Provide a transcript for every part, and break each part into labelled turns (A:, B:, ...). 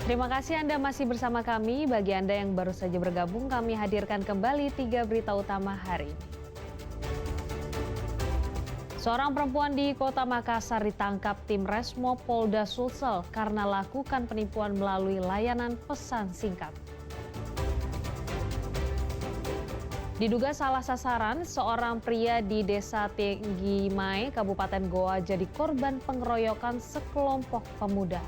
A: Terima kasih Anda masih bersama kami. Bagi Anda yang baru saja bergabung, kami hadirkan kembali 3 berita utama hari ini. Seorang perempuan di Kota Makassar ditangkap tim Resmo Polda Sulsel karena lakukan penipuan melalui layanan pesan singkat. Diduga salah sasaran, seorang pria di Desa Tinggi Mae, Kabupaten Goa jadi korban pengeroyokan sekelompok pemuda.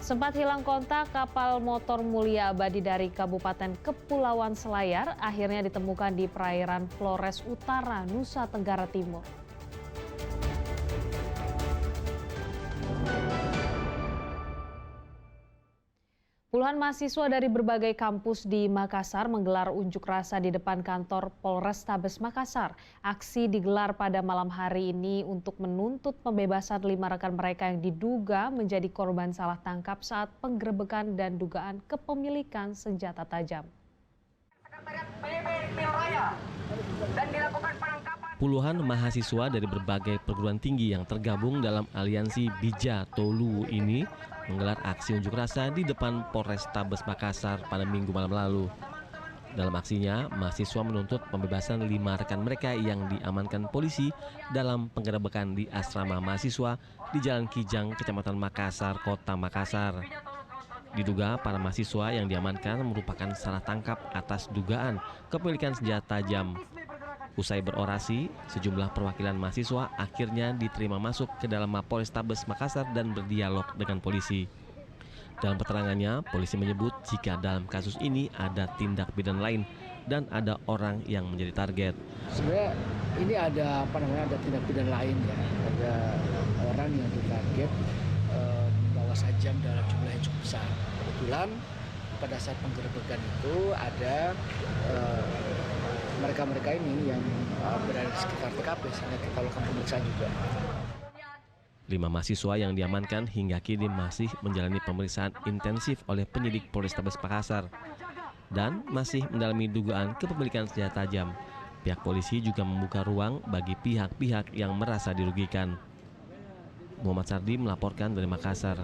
A: Sempat hilang kontak, kapal motor mulia abadi dari Kabupaten Kepulauan Selayar akhirnya ditemukan di perairan Flores Utara, Nusa Tenggara Timur. Puluhan mahasiswa dari berbagai kampus di Makassar menggelar unjuk rasa di depan kantor Polrestabes Makassar. Aksi digelar pada malam hari ini untuk menuntut pembebasan 5 rekan mereka yang diduga menjadi korban salah tangkap saat penggerebekan dan dugaan kepemilikan senjata tajam.
B: Puluhan mahasiswa dari berbagai perguruan tinggi yang tergabung dalam aliansi Bija Tolu ini menggelar aksi unjuk rasa di depan Polrestabes Makassar pada Minggu malam lalu. Dalam aksinya, mahasiswa menuntut pembebasan 5 rekan mereka yang diamankan polisi dalam penggerebekan di asrama mahasiswa di Jalan Kijang, Kecamatan Makassar, Kota Makassar. Diduga para mahasiswa yang diamankan merupakan salah tangkap atas dugaan kepemilikan senjata tajam. Usai berorasi, sejumlah perwakilan mahasiswa akhirnya diterima masuk ke dalam Mapolrestabes Makassar dan berdialog dengan polisi. Dalam keterangannya, polisi menyebut jika dalam kasus ini ada tindak pidana lain dan ada orang yang menjadi target.
C: Sebenarnya ini ada ada tindak pidana lain ya. Ada orang yang ditarget membawa sajam dalam jumlah yang cukup besar. Kebetulan pada saat penggerebekan itu ada mereka-mereka ini yang berada di sekitar TKP, sehingga kita lakukan pemeriksaan juga.
B: 5 mahasiswa yang diamankan hingga kini masih menjalani pemeriksaan intensif oleh penyidik Polrestabes Makassar dan masih mendalami dugaan kepemilikan senjata tajam. Pihak polisi juga membuka ruang bagi pihak-pihak yang merasa dirugikan. Muhammad Sardi melaporkan dari Makassar.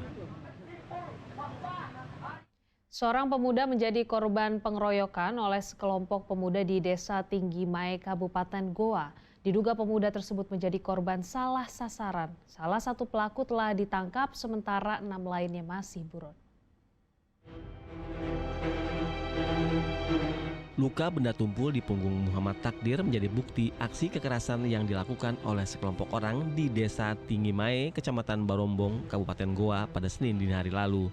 A: Seorang pemuda menjadi korban pengeroyokan oleh sekelompok pemuda di Desa Tinggi Mae, Kabupaten Goa. Diduga pemuda tersebut menjadi korban salah sasaran. Salah satu pelaku telah ditangkap, sementara 6 lainnya masih buron.
B: Luka benda tumpul di punggung Muhammad Takdir menjadi bukti aksi kekerasan yang dilakukan oleh sekelompok orang di Desa Tinggi Mae, Kecamatan Barombong, Kabupaten Goa pada Senin dini hari lalu.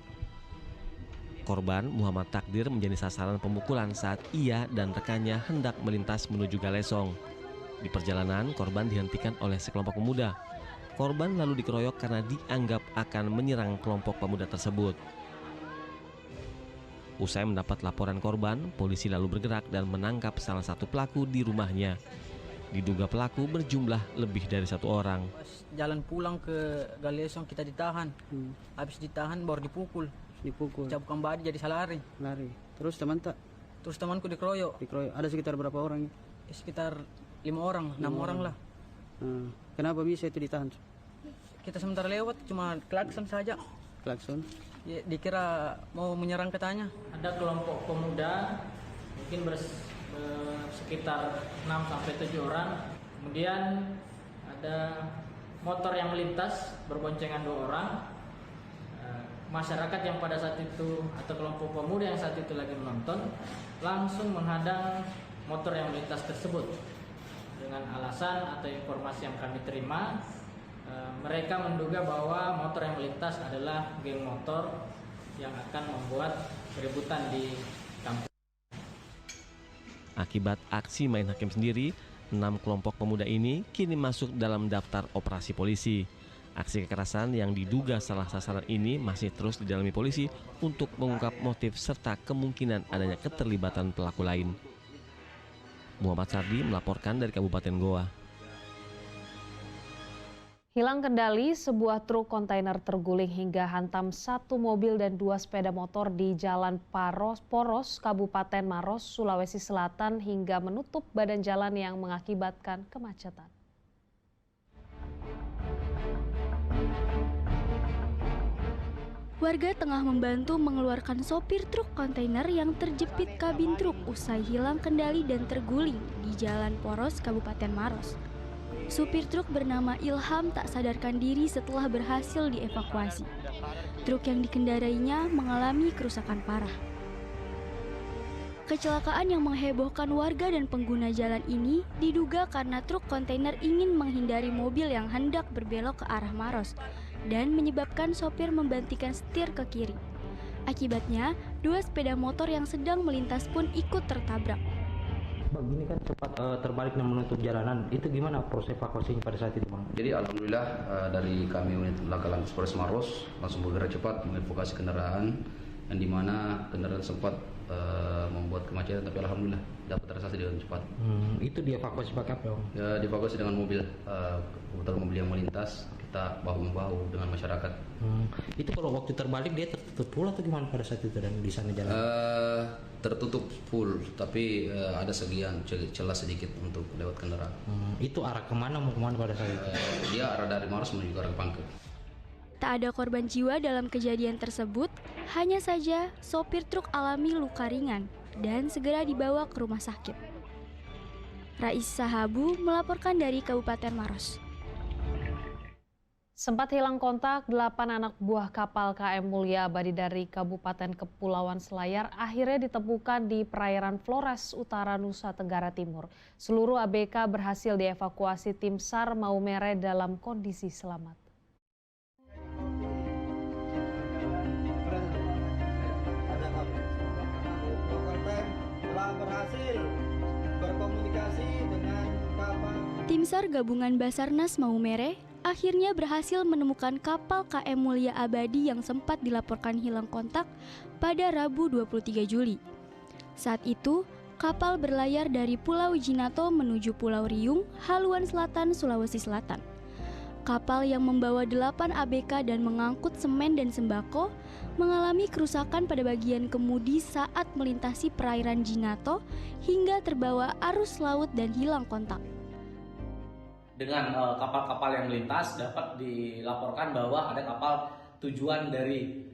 B: Korban Muhammad Takdir menjadi sasaran pemukulan saat ia dan rekannya hendak melintas menuju Galesong. Di perjalanan, korban dihentikan oleh sekelompok pemuda. Korban lalu dikeroyok karena dianggap akan menyerang kelompok pemuda tersebut. Usai mendapat laporan korban, polisi lalu bergerak dan menangkap salah satu pelaku di rumahnya. Diduga pelaku berjumlah lebih dari 1 orang.
D: Jalan pulang ke Galesong kita ditahan. Habis ditahan baru dipukul. Cabukkan badi jadi salah lari.
C: Terus teman tak?
D: Terus temanku dikeroyok.
C: Ada sekitar berapa orang?
D: Sekitar 5 orang, 6 orang lah.
C: Kenapa bisa itu ditahan?
D: Kita sementara lewat cuma klakson saja.
C: Klakson?
D: Ya, dikira mau menyerang katanya. Ada kelompok pemuda mungkin sekitar 6-7 orang. Kemudian ada motor yang melintas berboncengan 2 orang. Masyarakat yang pada saat itu atau kelompok pemuda yang saat itu lagi menonton langsung menghadang motor yang melintas tersebut dengan alasan atau informasi yang kami terima, mereka menduga bahwa motor yang melintas adalah geng motor yang akan membuat keributan di kampung.
B: Akibat aksi main hakim sendiri, 6 kelompok pemuda ini kini masuk dalam daftar operasi polisi. Aksi kekerasan yang diduga salah sasaran ini masih terus didalami polisi untuk mengungkap motif serta kemungkinan adanya keterlibatan pelaku lain. Muhammad Sardi melaporkan dari Kabupaten Goa.
A: Hilang kendali, sebuah truk kontainer terguling hingga hantam 1 mobil dan 2 sepeda motor di Jalan Poros, Kabupaten Maros, Sulawesi Selatan hingga menutup badan jalan yang mengakibatkan kemacetan.
E: Warga tengah membantu mengeluarkan sopir truk kontainer yang terjepit kabin truk usai hilang kendali dan terguling di Jalan Poros, Kabupaten Maros. Supir truk bernama Ilham tak sadarkan diri setelah berhasil dievakuasi. Truk yang dikendarainya mengalami kerusakan parah. Kecelakaan yang menghebohkan warga dan pengguna jalan ini diduga karena truk kontainer ingin menghindari mobil yang hendak berbelok ke arah Maros dan menyebabkan sopir membantingkan setir ke kiri. Akibatnya, 2 sepeda motor yang sedang melintas pun ikut tertabrak.
F: Begini kan cepat terbalik dan menutup jalanan, itu gimana proses evakuasinya pada saat itu, Bang?
G: Jadi alhamdulillah dari kami unit laka lantas Polres Maros langsung bergerak cepat mengevakuasi kendaraan yang dimana kendaraan sempat membuat kemacetan, tapi alhamdulillah dapat teratasi dengan cepat.
F: Itu dievakuasi pakai apa, Bang?
G: Ya, dievakuasi dengan mobil, kebetulan mobil yang melintas, kita bahu-membahu dengan masyarakat.
F: Itu kalau waktu terbalik dia tertutup full atau gimana pada saat itu dan di sana jalan?
G: Tertutup full, tapi ada segian celah sedikit untuk lewat kendaraan.
F: Itu arah kemana, mau kemana pada saat itu?
G: Dia arah dari Maros menuju ke arah Pangkep.
E: Tak ada korban jiwa dalam kejadian tersebut, hanya saja sopir truk alami luka ringan dan segera dibawa ke rumah sakit. Rais Sahabu melaporkan dari Kabupaten Maros.
A: Sempat hilang kontak, 8 anak buah kapal KM Mulia Abadi dari Kabupaten Kepulauan Selayar akhirnya ditemukan di perairan Flores Utara, Nusa Tenggara Timur. Seluruh ABK berhasil dievakuasi tim SAR Maumere dalam kondisi selamat. Tim SAR gabungan Basarnas Maumere akhirnya berhasil menemukan kapal KM Mulia Abadi yang sempat dilaporkan hilang kontak pada Rabu 23 Juli. Saat itu, kapal berlayar dari Pulau Jinato menuju Pulau Riung, Haluan Selatan, Sulawesi Selatan. Kapal yang membawa 8 ABK dan mengangkut semen dan sembako mengalami kerusakan pada bagian kemudi saat melintasi perairan Jinato hingga terbawa arus laut dan hilang kontak.
H: Dengan kapal-kapal yang melintas dapat dilaporkan bahwa ada kapal tujuan dari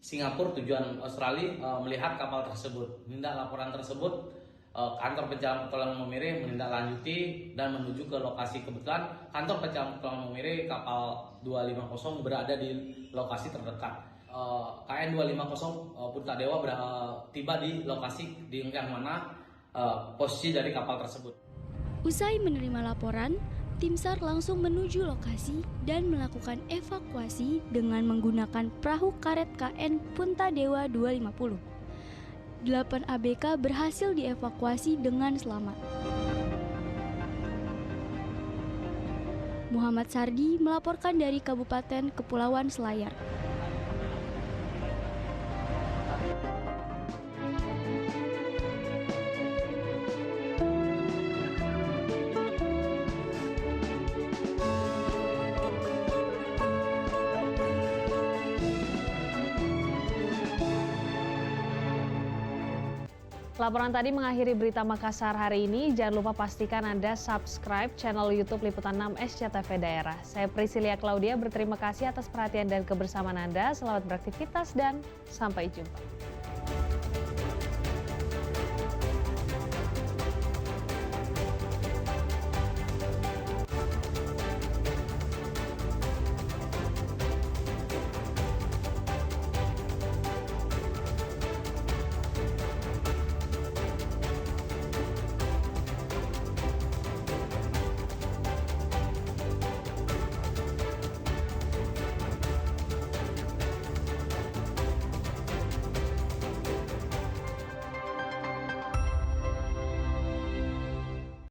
H: Singapura, tujuan Australia melihat kapal tersebut. Tindak laporan tersebut, kantor pencarian pertolongan Maumere menindaklanjuti dan menuju ke lokasi. Kebetulan kantor pencarian pertolongan Maumere kapal 250 berada di lokasi terdekat. KN 250 Punta Dewa tiba di lokasi yang mana posisi dari kapal tersebut.
E: Usai menerima laporan, tim SAR langsung menuju lokasi dan melakukan evakuasi dengan menggunakan perahu karet KN Punta Dewa 250. 8 ABK berhasil dievakuasi dengan selamat. Muhammad Sardi melaporkan dari Kabupaten Kepulauan Selayar.
A: Laporan tadi mengakhiri berita Makassar hari ini. Jangan lupa pastikan Anda subscribe channel YouTube Liputan 6 SCTV Daerah. Saya Priscilia Claudia berterima kasih atas perhatian dan kebersamaan Anda. Selamat beraktivitas dan sampai jumpa.